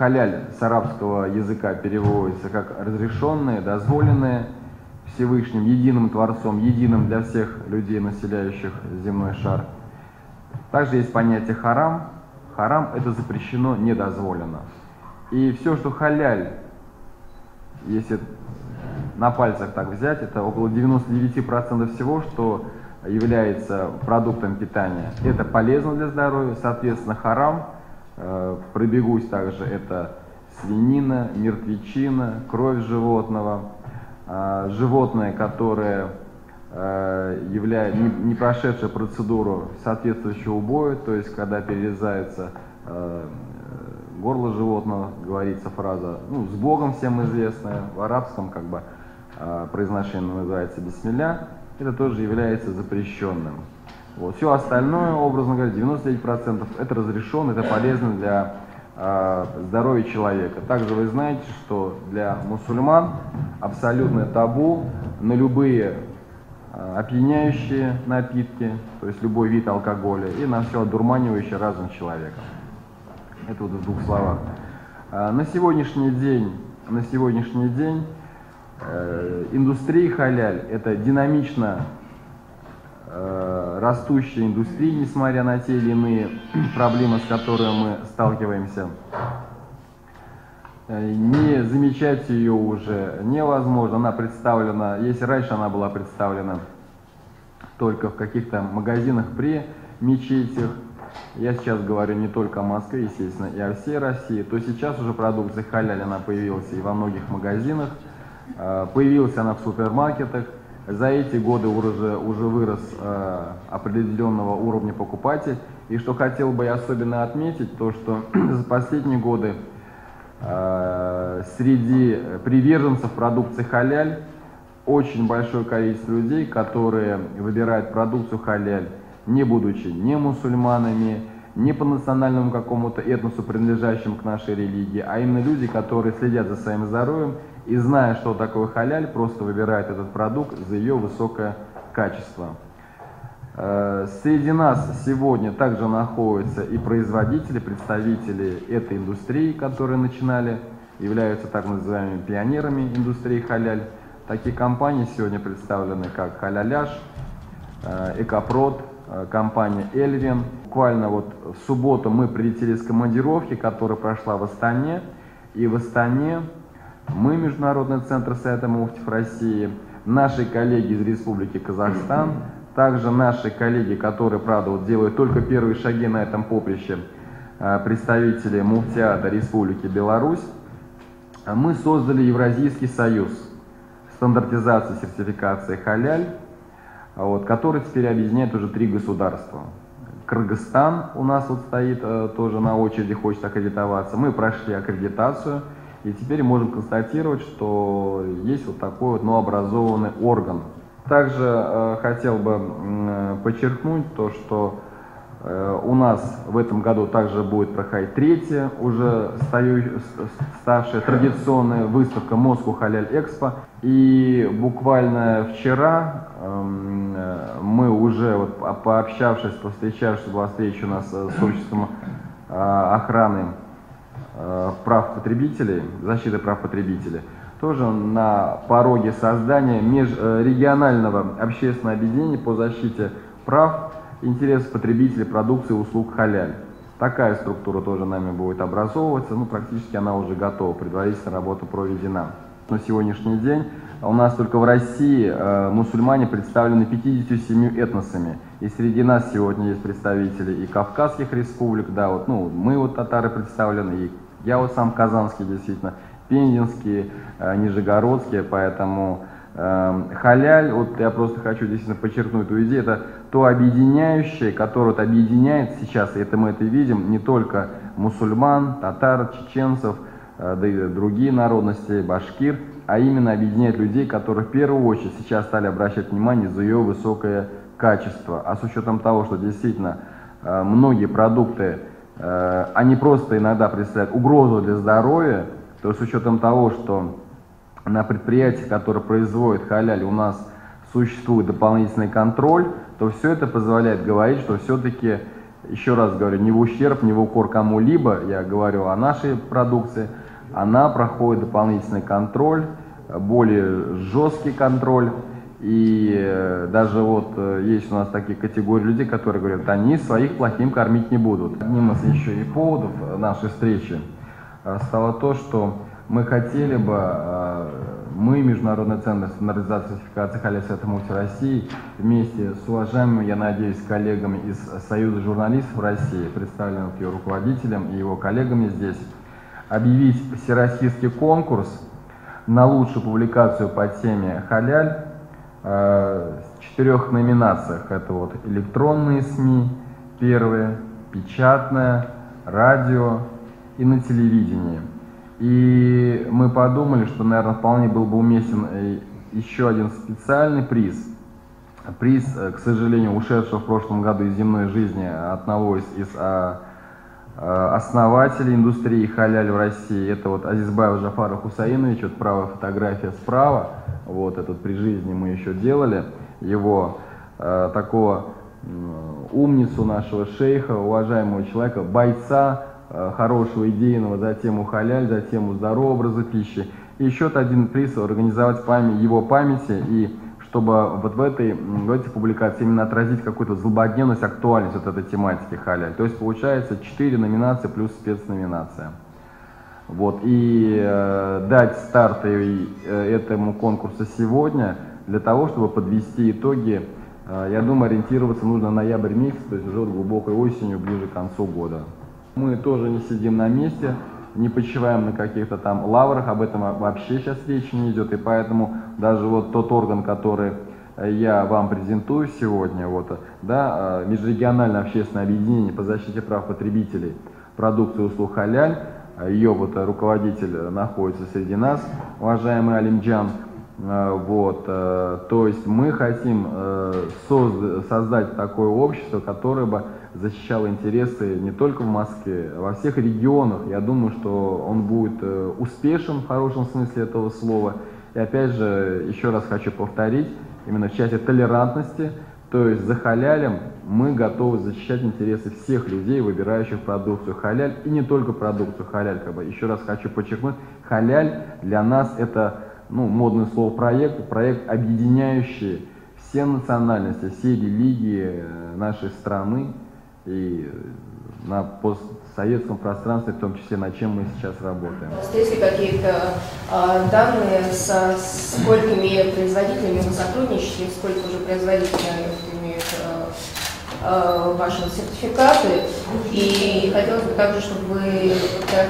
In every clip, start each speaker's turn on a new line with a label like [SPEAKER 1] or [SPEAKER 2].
[SPEAKER 1] халяль с арабского языка переводится как разрешенные, дозволенные Всевышним, единым Творцом, единым для всех людей, населяющих земной шар. Также есть понятие харам. Харам – это запрещено, недозволено. И все, что халяль, если на пальцах так взять, это около 99% всего, что является продуктом питания. Это полезно для здоровья, соответственно, харам, пробегусь также, это свинина, мертвечина, кровь животного, животное, которое не прошедшее процедуру соответствующего убоя, то есть когда перерезается горло животного, говорится фраза, ну, с Богом всем известная, в арабском как бы произношение называется бисмилля, это тоже является запрещенным. Вот. Все остальное, образно говоря, 99% это разрешено, это полезно для здоровья человека. Также вы знаете, что для мусульман абсолютно табу на любые опьяняющие напитки, то есть любой вид алкоголя, и на все одурманивающее разум человека. Это вот в двух словах. На сегодняшний день индустрия халяль – это динамично растущая индустрия, несмотря на те или иные проблемы, с которыми мы сталкиваемся. Не замечать ее уже невозможно. Она представлена, если раньше она была представлена только в каких-то магазинах при мечетях, я сейчас говорю не только о Москве, естественно, и о всей России, то сейчас уже продукция халяль, она появилась и во многих магазинах, появилась она в супермаркетах. За эти годы уже вырос определенного уровня покупатель. И что хотел бы я особенно отметить, то что за последние годы среди приверженцев продукции халяль очень большое количество людей, которые выбирают продукцию халяль, не будучи ни мусульманами, не по национальному какому-то этносу, принадлежащему к нашей религии, а именно люди, которые следят за своим здоровьем и, зная, что такое халяль, просто выбирают этот продукт за ее высокое качество. Среди нас сегодня также находятся и производители, представители этой индустрии, которые начинали, являются так называемыми пионерами индустрии халяль. Такие компании сегодня представлены, как Халяляш, Экопрод, компания Эльвин. Буквально вот в субботу мы прилетели с командировки, которая прошла в Астане. И в Астане мы, Международный центр Совета муфтиев России, наши коллеги из Республики Казахстан, также наши коллеги, которые, правда, вот делают только первые шаги на этом поприще, представители муфтиата Республики Беларусь, мы создали Евразийский союз стандартизации и сертификации халяль, вот, который теперь объединяет уже 3 государства. Кыргызстан у нас вот стоит тоже на очереди, хочет аккредитоваться. Мы прошли аккредитацию и теперь можем констатировать, что есть вот такой вот новообразованный орган. Также хотел бы подчеркнуть то, что у нас в этом году также будет проходить 3-я, уже ставшая традиционная выставка Moscow Halal Expo. И буквально вчера мы уже, вот, пообщавшись, повстречавшись, была встреча у нас с обществом охраны прав потребителей, защиты прав потребителей, тоже на пороге создания межрегионального общественного объединения по защите прав интересов потребителей продукции и услуг халяль. Такая структура тоже нами будет образовываться, ну, практически она уже готова, предварительная работа проведена. На сегодняшний день у нас только в России мусульмане представлены 57 этносами, и среди нас сегодня есть представители и Кавказских республик, да, вот, ну, мы вот татары представлены, и я вот сам казанский, действительно, пензенские, нижегородские, поэтому халяль, вот я просто хочу действительно подчеркнуть эту идею, это то объединяющее, которое вот объединяет сейчас, и это мы это видим, не только мусульман, татар, чеченцев, да и другие народности, башкир, а именно объединяет людей, которые в первую очередь сейчас стали обращать внимание за ее высокое качество. А с учетом того, что действительно многие продукты, они просто иногда представляют угрозу для здоровья, то с учетом того, что на предприятиях, которые производят халяль, у нас существует дополнительный контроль, то все это позволяет говорить, что все-таки еще раз говорю, не в ущерб, не в укор кому-либо, я говорю о нашей продукции, она проходит дополнительный контроль, более жесткий контроль. И даже вот есть у нас такие категории людей, которые говорят, они своих плохим кормить не будут. Одним из еще и поводов нашей встречи стало то, что мы хотели бы, мы, Международный центр стандартизации и сертификации халяль Совета муфти России, вместе с уважаемыми, я надеюсь, коллегами из Союза журналистов России, представленных ее руководителем и его коллегами здесь, объявить всероссийский конкурс на лучшую публикацию по теме халяль в 4 номинациях. Это вот электронные СМИ, первые, печатное, радио и на телевидении. И мы подумали, что, наверное, вполне был бы уместен еще один специальный приз. Приз, к сожалению, ушедшего в прошлом году из земной жизни одного из основателей индустрии халяль в России. Это вот Азизбаев Джафар Хусаинович, вот правая фотография справа. Вот этот при жизни мы еще делали. Его такого умницу нашего шейха, уважаемого человека, бойца, хорошего идейного за тему халяль, за тему здорового образа пищи. И еще один приз организовать его памяти, и чтобы вот в этой публикации именно отразить какую-то злободневность, актуальность вот этой тематики халяль. То есть получается 4 номинации плюс спецноминация. Вот, и дать старт этому конкурсу сегодня, для того, чтобы подвести итоги, я думаю, ориентироваться нужно на ноябрь месяц, то есть уже глубокой осенью, ближе к концу года. Мы тоже не сидим на месте, не почиваем на каких-то там лаврах, об этом вообще сейчас речь не идет, и поэтому даже вот тот орган, который я вам презентую сегодня, вот, да, Межрегиональное общественное объединение по защите прав потребителей продукции и услуг халяль, ее вот руководитель находится среди нас, уважаемый Алимджан. Вот, то есть мы хотим создать такое общество, которое бы защищало интересы не только в Москве, а во всех регионах. Я думаю, что он будет успешен в хорошем смысле этого слова. И опять же, еще раз хочу повторить, именно в части толерантности, то есть за халялем мы готовы защищать интересы всех людей, выбирающих продукцию халяль, и не только продукцию халяль. Еще раз хочу подчеркнуть, халяль для нас это, ну, модное слово проект, объединяющий все национальности, все религии нашей страны и на постсоветском пространстве, в том числе, над чем мы сейчас работаем.
[SPEAKER 2] Есть ли какие-то данные, со сколькими производителями вы сотрудничаете, сколько уже производителей имеют ваши сертификаты? И хотелось бы также, чтобы вы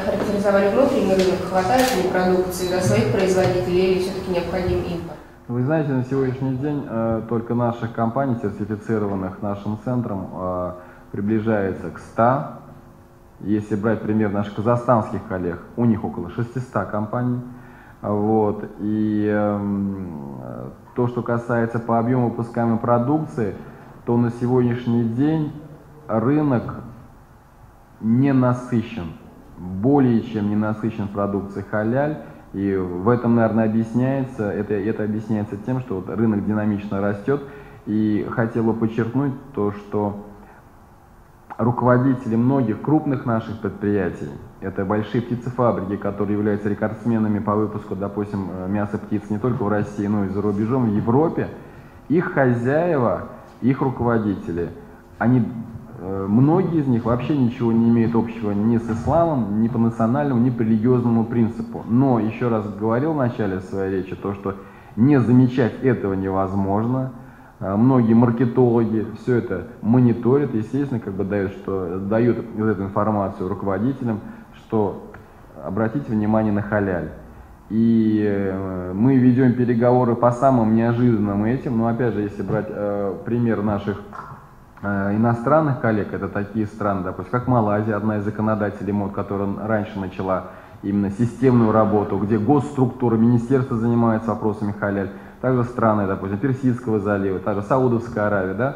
[SPEAKER 2] характеризовали внутренний рынок, хватает ли продукции для своих производителей или все-таки необходим импорт?
[SPEAKER 1] Вы знаете, на сегодняшний день только наших компаний, сертифицированных нашим центром, приближается к 100. Если брать пример наших казахстанских коллег, у них около 600 компаний. Вот. И то, что касается по объему выпускаемой продукции, то на сегодняшний день рынок не насыщен, более чем не насыщен продукцией халяль. И в этом, наверное, объясняется, это объясняется тем, что вот рынок динамично растет. И хотел бы подчеркнуть то, что руководители многих крупных наших предприятий, это большие птицефабрики, которые являются рекордсменами по выпуску, допустим, мяса птиц не только в России, но и за рубежом, в Европе, их хозяева, их руководители, многие из них вообще ничего не имеют общего ни с исламом, ни по национальному, ни по религиозному принципу. Но, еще раз говорил в начале своей речи, то, что не замечать этого невозможно. Многие маркетологи все это мониторят, естественно, дают эту информацию руководителям, что обратите внимание на халяль. И мы ведем переговоры по самым неожиданным этим, но опять же, если брать пример наших иностранных коллег, это такие страны, допустим, как Малайзия, одна из законодателей МОД, которая раньше начала именно системную работу, где госструктура, министерство занимается вопросами халяль, также страны, допустим, Персидского залива, также Саудовская Аравия, да,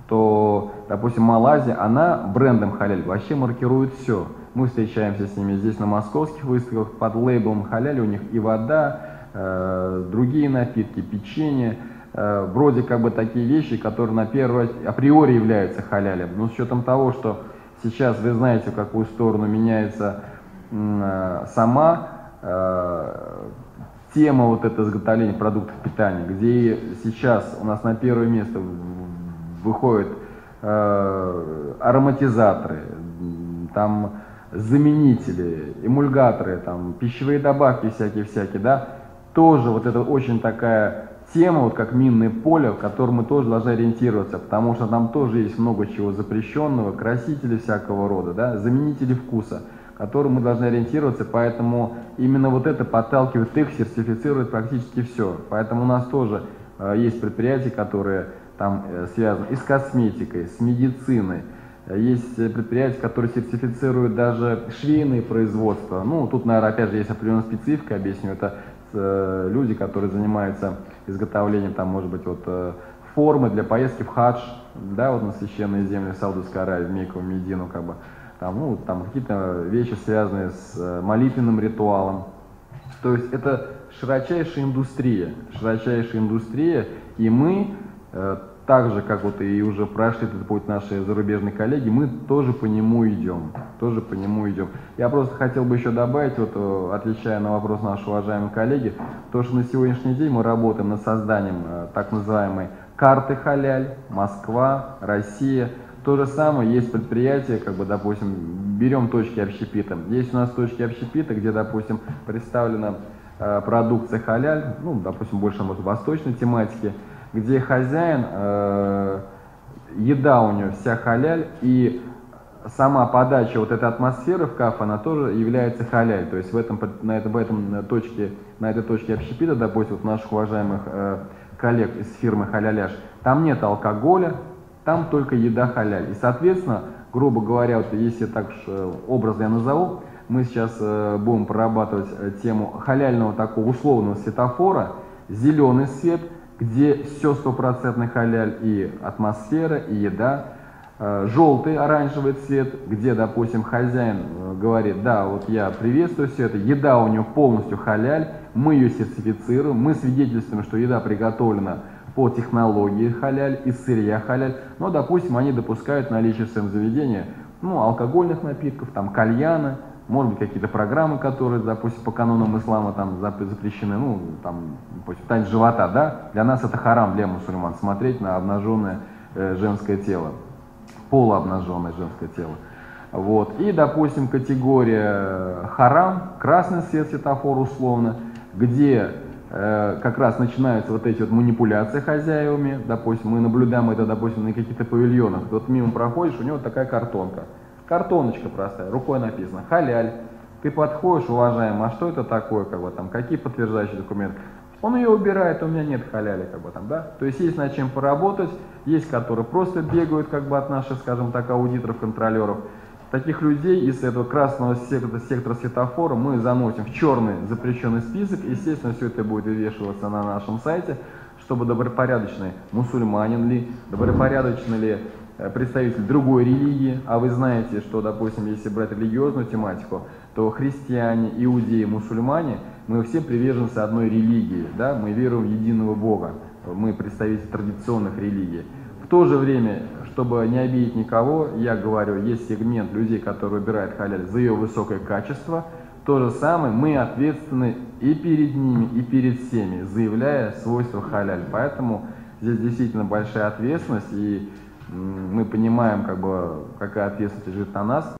[SPEAKER 1] то, допустим, Малайзия, она брендом халяль вообще маркирует все. Мы встречаемся с ними здесь на московских выставках, под лейблом халяль у них и вода, другие напитки, печенье, вроде как бы такие вещи, которые на первое априори являются халялем. Но с учетом того, что сейчас вы знаете, в какую сторону меняется сама тема вот это изготовления продуктов питания, где сейчас у нас на первое место выходят ароматизаторы, там заменители, эмульгаторы, там пищевые добавки всякие, да, тоже вот это очень такая тема, вот как минное поле, в котором мы тоже должны ориентироваться, потому что там тоже есть много чего запрещенного, красители всякого рода, да, заменители вкуса, которым мы должны ориентироваться, поэтому именно вот это подталкивает их, сертифицирует практически все. Поэтому у нас тоже есть предприятия, которые там связаны и с косметикой, с медициной. Есть предприятия, которые сертифицируют даже швейные производства. Ну, тут, наверное, опять же есть определенная специфика, объясню. Это люди, которые занимаются изготовлением, там, может быть, вот формы для поездки в хадж, да, вот на священные земли Саудовской Аравии, в Мекку, в Медину, как бы. Там, ну, там какие-то вещи, связанные с молитвенным ритуалом. То есть это широчайшая индустрия, и мы, так же, как вот и уже прошли этот путь наши зарубежные коллеги, мы тоже по нему идем, Я просто хотел бы еще добавить, вот, отвечая на вопрос нашего уважаемого коллеги, то, что на сегодняшний день мы работаем над созданием так называемой карты халяль, Москва, Россия. То же самое есть предприятия, как бы, допустим, берем точки общепита. Есть у нас точки общепита, где, допустим, представлена продукция халяль, ну, допустим, больше, может, восточной тематики, где хозяин, еда у него вся халяль, и сама подача, вот этой атмосферы в кафе, она тоже является халяль. То есть на этой точке общепита, допустим, вот наших уважаемых коллег из фирмы «Халяляш», там нет алкоголя, там только еда халяль. И, соответственно, грубо говоря, вот если так образно я назову, мы сейчас будем прорабатывать тему халяльного такого условного светофора, зеленый свет, где все 100% халяль, и атмосфера, и еда. Желтый, оранжевый цвет, где, допустим, хозяин говорит: да, вот я приветствую все это, еда у него полностью халяль, мы ее сертифицируем, мы свидетельствуем, что еда приготовлена по технологии халяль, из сырья халяль, но, допустим, они допускают наличие в своем заведении, ну, алкогольных напитков, там, кальяна, может быть, какие-то программы, которые, допустим, по канонам ислама там запрещены, ну, там, танец живота, да, для нас это харам, для мусульман, смотреть на обнаженное женское тело, полуобнаженное женское тело. Вот. И, допустим, категория харам, красный свет, светофор условно, где как раз начинаются вот эти вот манипуляции хозяевами. Допустим, мы наблюдаем это, допустим, на каких-то павильонах. Вот мимо проходишь, у него такая картонка. Картоночка простая, рукой написано «халяль». Ты подходишь, уважаемый, а что это такое, как бы, там, какие подтверждающие документы? Он ее убирает, у меня нет халяли, как бы, там, да? То есть есть над чем поработать, есть которые просто бегают, как бы, от наших, скажем так, аудиторов, контролеров. Таких людей из этого красного сектора светофора мы заносим в черный запрещенный список. Естественно, все это будет вывешиваться на нашем сайте, чтобы добропорядочный мусульманин ли, добропорядочный ли представитель другой религии, а вы знаете, что, допустим, если брать религиозную тематику, то христиане, иудеи, мусульмане, мы все приверженцы одной религии, да? Мы веруем в единого Бога, мы представители традиционных религий. В то же время, чтобы не обидеть никого, я говорю, есть сегмент людей, которые выбирают халяль за ее высокое качество. То же самое, мы ответственны и перед ними, и перед всеми, заявляя свойства халяль. Поэтому здесь действительно большая ответственность, и мы понимаем, как бы, какая ответственность лежит на нас.